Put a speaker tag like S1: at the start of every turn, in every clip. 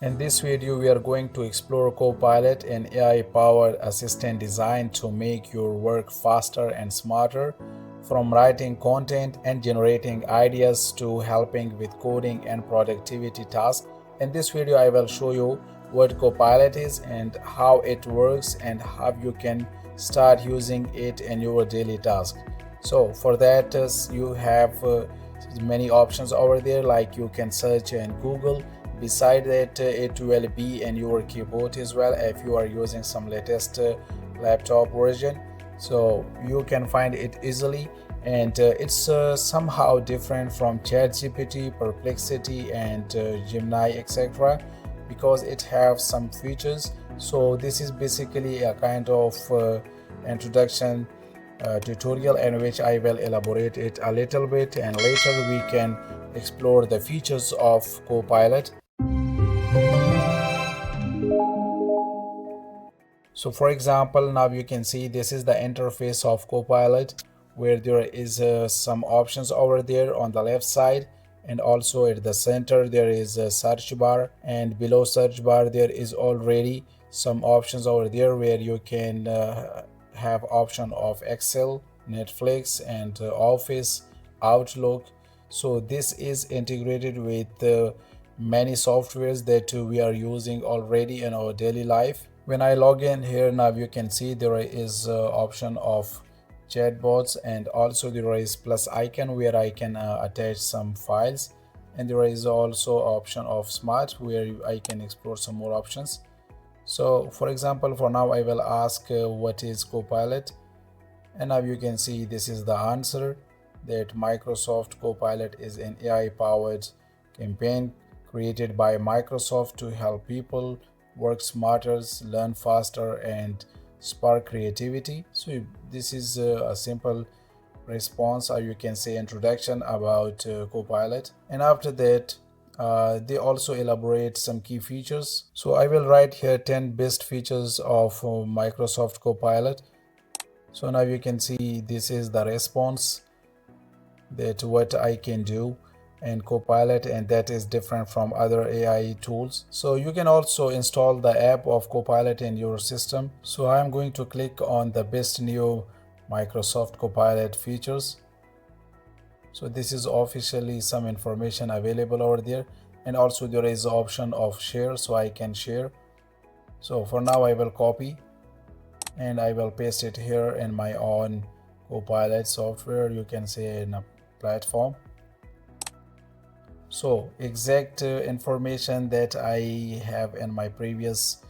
S1: In this video, we are going to explore Copilot, an AI-powered assistant designed to make your work faster and smarter, from writing content and generating ideas to helping with coding and productivity tasks. In this video, I will show you what Copilot is and how it works and how you can start using it in your daily task. So for that, you have many options over there, like you can search in Google. Beside that, it will be in your keyboard as well if you are using some latest laptop version, so you can find it easily. And it's somehow different from ChatGPT, Perplexity, and Gemini, etc., because it has some features. So this is basically a kind of introduction tutorial in which I will elaborate it a little bit, and later we can explore the features of Copilot. So for example, now you can see this is the interface of Copilot, where there is some options over there on the left side, and also at the center there is a search bar, and below search bar there is already some options over there where you can have option of Excel, Netflix, and Office, Outlook. So this is integrated with many softwares that we are using already in our daily life. When I log in here, now you can see there is option of chatbots, and also there is plus icon where I can attach some files, and there is also option of smart where I can explore some more options. So for example, for now I will ask what is Copilot, and now you can see this is the answer, that Microsoft Copilot is an AI powered campaign created by Microsoft to help people work smarter, learn faster, and spark creativity. So this is a simple response, or you can say introduction about Copilot. And after that, they also elaborate some key features. So I will write here 10 best features of Microsoft Copilot. So now you can see this is the response, that what I can do in Copilot, and that is different from other AI tools. So you can also install the app of Copilot in your system. So I'm going to click on the best new Microsoft Copilot features. So this is officially some information available over there, and also there is the option of share, so I can share. So for now I will copy and I will paste it here in my own Copilot software, you can say in a platform. So exact information that I have in my previous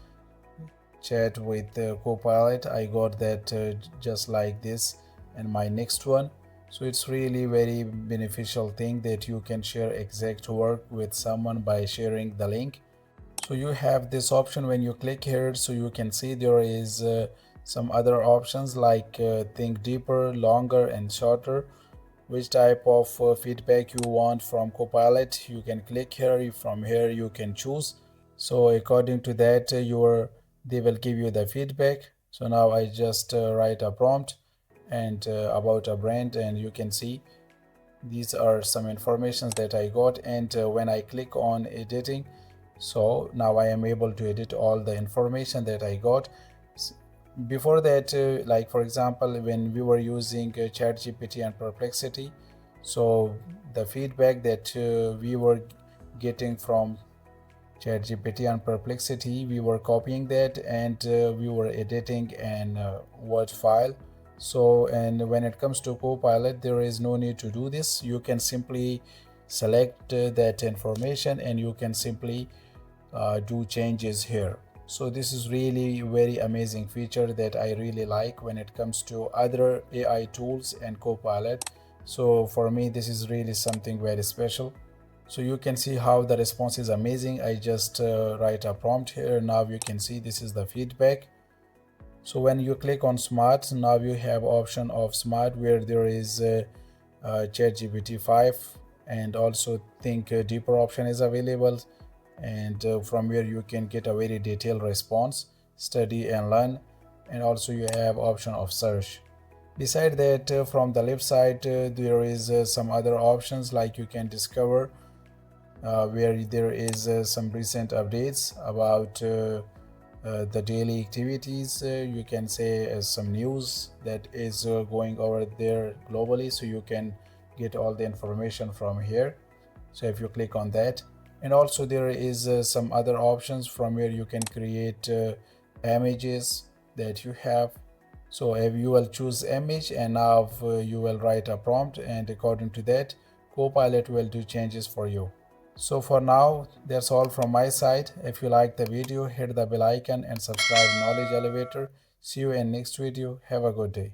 S1: chat with Copilot, I got that just like this in my next one. So it's really very beneficial thing that you can share exact work with someone by sharing the link. So you have this option when you click here, so you can see there is some other options like think deeper, longer, and shorter. Which type of feedback you want from Copilot, you can click here. From here you can choose. So according to that, they will give you the feedback. So now I just write a prompt and about a brand, and you can see these are some informations that I got. And when I click on editing, so now I am able to edit all the information that I got. Before that, like for example, when we were using ChatGPT and Perplexity, so the feedback that we were getting from ChatGPT and Perplexity, we were copying that, and we were editing an Word file. So, and when it comes to Copilot, there is no need to do this. You can simply select that information, and you can simply do changes here. So this is really very amazing feature that I really like when it comes to other AI tools and Copilot. So for me, this is really something very special. So you can see how the response is amazing. I just write a prompt here. Now you can see this is the feedback. So when you click on smart, now you have option of smart where there is ChatGPT 5, and also think deeper option is available, and from where you can get a very detailed response, study and learn, and also you have option of search. Beside that, from the left side, there is some other options like you can discover where there is some recent updates about the daily activities. You can say some news that is going over there globally, so you can get all the information from here. So if you click on that, and also there is some other options from where you can create images that you have. So if you will choose image, and now you will write a prompt, and according to that, Copilot will do changes for you. So for now, that's all from my side. If you like the video, hit the bell icon and subscribe Knowledge Elevator. See you in next video. Have a good day.